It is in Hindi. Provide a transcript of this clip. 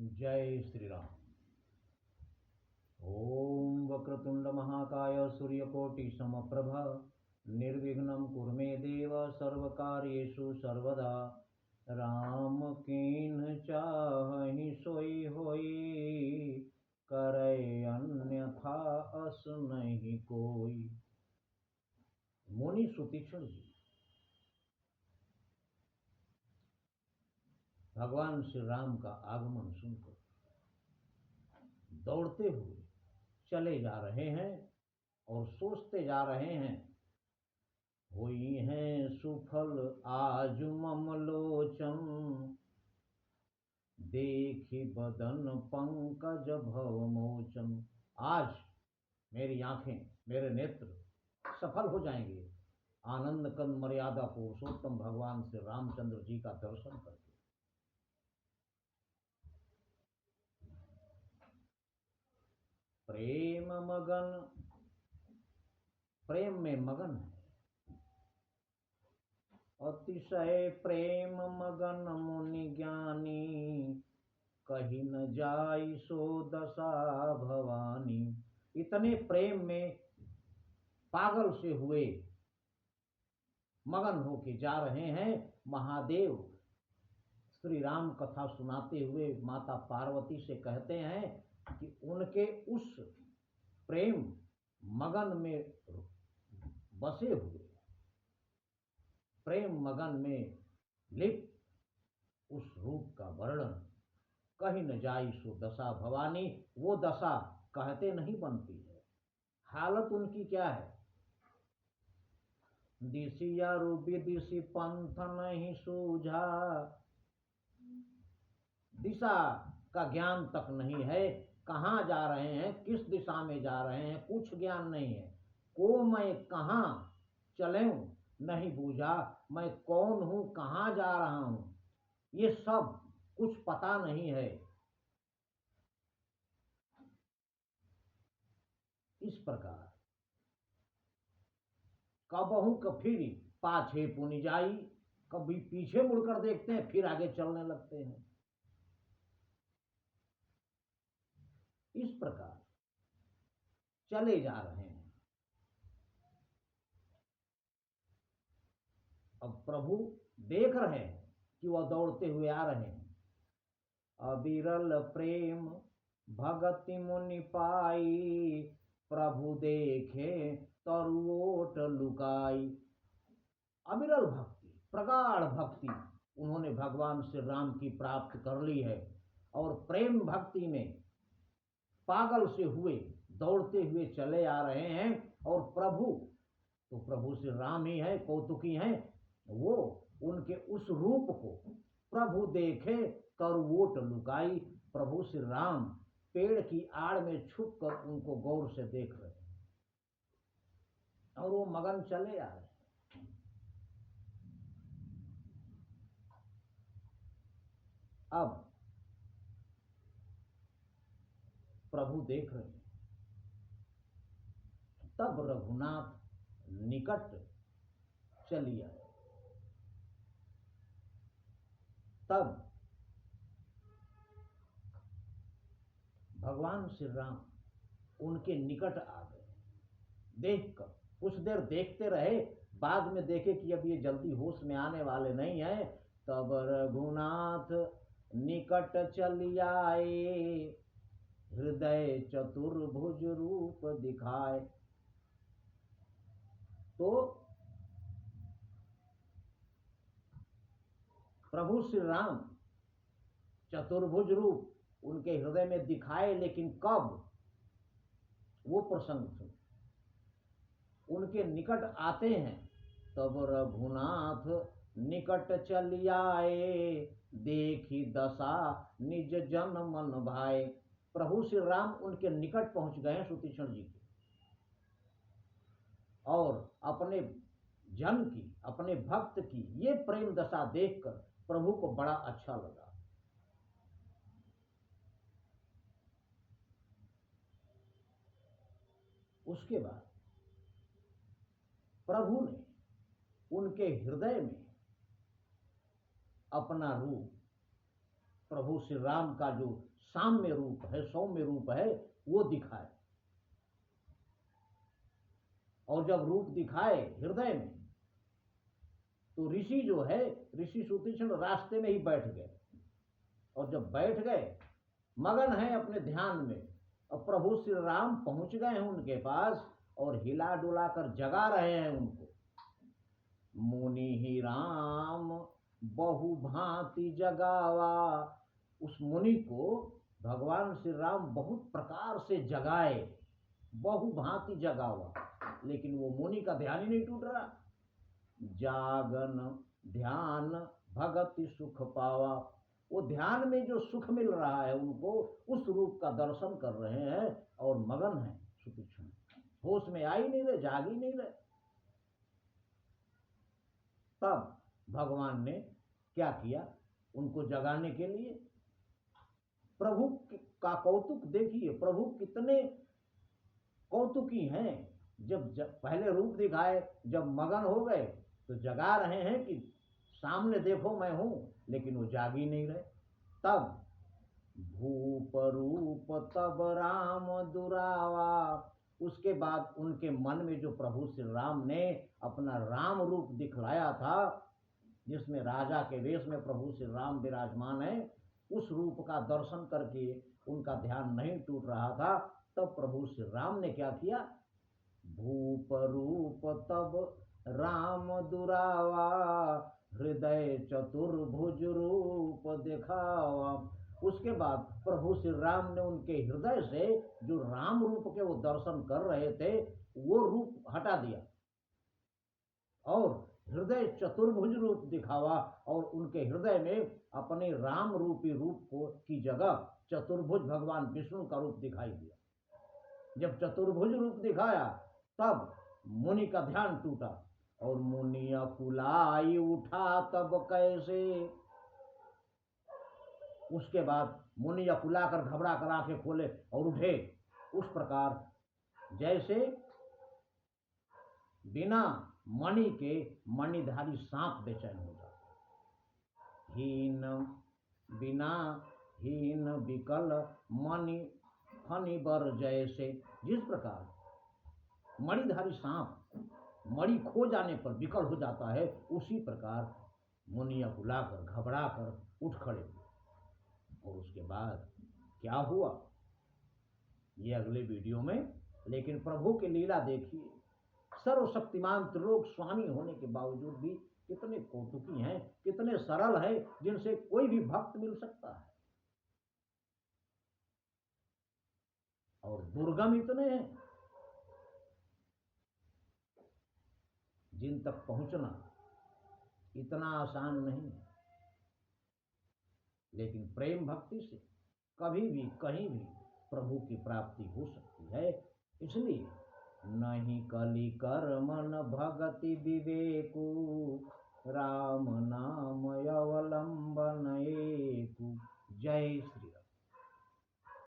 जय श्री राम। ओम वक्रतुंड महाकाय सूर्यकोटि समप्रभ निर्विघ्नं कुरु मे देव सर्वकार्येषु सर्वदा। राम कीन्ह चाहि सोई होई, करे अन्यथा अस नहीं कोई। मुनि सुतीक्षण जी भगवान श्री राम का आगमन सुनकर दौड़ते हुए चले जा रहे हैं और सोचते जा रहे हैं, हुई हैं सुफल आज मम लोचन, देखी बदन पंकज भव मोचन। आज मेरी आंखें, मेरे नेत्र सफल हो जाएंगे आनंद कंद मर्यादा पुरुषोत्तम भगवान श्री रामचंद्र जी का दर्शन करके। प्रेम मगन, प्रेम में मगन है, अतिशय प्रेम मगन मुनि ज्ञानी, कही न जाई सो दशा भवानी। इतने प्रेम में पागल से हुए मगन होके जा रहे हैं महादेव श्री राम कथा सुनाते हुए माता पार्वती से कहते हैं कि उनके उस प्रेम मगन में बसे हुए, प्रेम मगन में लिप्त उस रूप का वर्णन कहीं न जाई सो दशा भवानी। वो दशा कहते नहीं बनती है। हालत उनकी क्या है? दिसिया रूपी दिशि पंथ नहीं सूझा, दिशा का ज्ञान तक नहीं है। कहाँ जा रहे हैं, किस दिशा में जा रहे हैं, कुछ ज्ञान नहीं है। को मैं कहाँ चलूं नहीं बूझा, मैं कौन हूं, कहाँ जा रहा हूं, ये सब कुछ पता नहीं है। इस प्रकार कबहू कफिरी पाछे पुनि जाई, कभी पीछे मुड़कर देखते हैं फिर आगे चलने लगते हैं। इस प्रकार चले जा रहे हैं। अब प्रभु देख रहे हैं कि वह दौड़ते हुए आ रहे हैं। अविरल प्रेम भगति मुनि पाई, प्रभु देखे तरुओट लुकाई। अविरल भक्ति, प्रगाढ़ भक्ति उन्होंने भगवान श्री राम की प्राप्त कर ली है और प्रेम भक्ति में पागल से हुए दौड़ते हुए चले आ रहे हैं। और प्रभु तो प्रभु श्री राम ही है, कौतुकी हैं। वो उनके उस रूप को प्रभु देखे करवोट लुकाई। प्रभु श्री राम पेड़ की आड़ में छुप कर उनको गौर से देख रहे और वो मगन चले आ रहे। अब प्रभु देख रहे हैं, तब रघुनाथ निकट चली आए। तब भगवान श्री राम उनके निकट आ गए। देखकर कुछ देर देखते रहे, बाद में देखे कि अब ये जल्दी होश में आने वाले नहीं है। तब रघुनाथ निकट चली आए, हृदय चतुर्भुज रूप दिखाए। तो प्रभु श्री राम चतुर्भुज रूप उनके हृदय में दिखाए, लेकिन कब, वो प्रसंग सुन। उनके निकट आते हैं, तब रघुनाथ निकट चली आए, देखी दशा निज जन मन भाए। प्रभु श्री राम उनके निकट पहुंच गए सुतीक्षण जी के, और अपने जन की, अपने भक्त की ये प्रेम दशा देखकर प्रभु को बड़ा अच्छा लगा। उसके बाद प्रभु ने उनके हृदय में अपना रूप प्रभु श्री राम का जो साम्य रूप है, सौम्य रूप है, वो दिखाए। और जब रूप दिखाए हृदय में, तो ऋषि जो है, ऋषि सुतीक्षण रास्ते में ही बैठ गए। और जब बैठ गए, मगन है अपने ध्यान में, और प्रभु श्री राम पहुंच गए हैं उनके पास और हिला डुला कर जगा रहे हैं उनको। मुनि ही राम बहु भांति जगावा, उस मुनि को भगवान श्री राम बहुत प्रकार से जगाए, बहु भांति जगावा, लेकिन वो मुनि का ध्यान ही नहीं टूट रहा। जागन ध्यान भगति सुख पावा, वो ध्यान में जो सुख मिल रहा है उनको, उस रूप का दर्शन कर रहे हैं और मगन है सुतीक्षण, होश में आ ही नहीं रहे, जाग ही नहीं रहे। तब भगवान ने क्या किया, उनको जगाने के लिए प्रभु का कौतुक देखिए, प्रभु कितने कौतुकी हैं। जब पहले रूप दिखाए, जब मगन हो गए तो जगा रहे हैं कि सामने देखो मैं हूं, लेकिन वो जाग ही नहीं रहे। तब भूप रूप तब राम दुरावा, उसके बाद उनके मन में जो प्रभु श्री राम ने अपना राम रूप दिखलाया था, जिसमें राजा के वेश में प्रभु श्री राम विराजमान है, उस रूप का दर्शन करके उनका ध्यान नहीं टूट रहा था। तब प्रभु श्री राम ने क्या किया, भूप रूप तब राम दुरावा, हृदय चतुर्भुज रूप दिखावा। उसके बाद प्रभु श्री राम ने उनके हृदय से जो राम रूप के वो दर्शन कर रहे थे, वो रूप हटा दिया और हृदय चतुर्भुज रूप दिखावा, और उनके हृदय में अपने राम रूपी रूप को की जगह चतुर्भुज भगवान विष्णु का रूप दिखाई दिया। जब चतुर्भुज रूप दिखाया, तब मुनि का ध्यान टूटा और मुनि अकुलाई उठा तब कैसे। उसके बाद मुनि अकुला कर घबरा कर आंखें खोले और उठे, उस प्रकार जैसे बिना मणि के मणिधारी सांप बेचैन हो जाता। हीन बिना हीन विकल मणि फनी बर जैसे, जिस प्रकार मणिधारी सांप मणि खो जाने पर विकल हो जाता है, उसी प्रकार मुनि बुलाकर घबरा कर उठ खड़े हुए। और उसके बाद क्या हुआ ये अगले वीडियो में, लेकिन प्रभु की लीला देखिए। सर्वशक्तिमान त्रिलोक स्वामी होने के बावजूद भी कितने कौतुकी हैं, कितने सरल हैं, जिनसे कोई भी भक्त मिल सकता है। और दुर्गम इतने हैं, जिन तक पहुंचना इतना आसान नहीं है। लेकिन प्रेम भक्ति से कभी भी कहीं भी प्रभु की प्राप्ति हो सकती है। इसलिए नहीं कली कर्म न भगति विवेकु, राम नाम अवलंबन एकु। जय श्री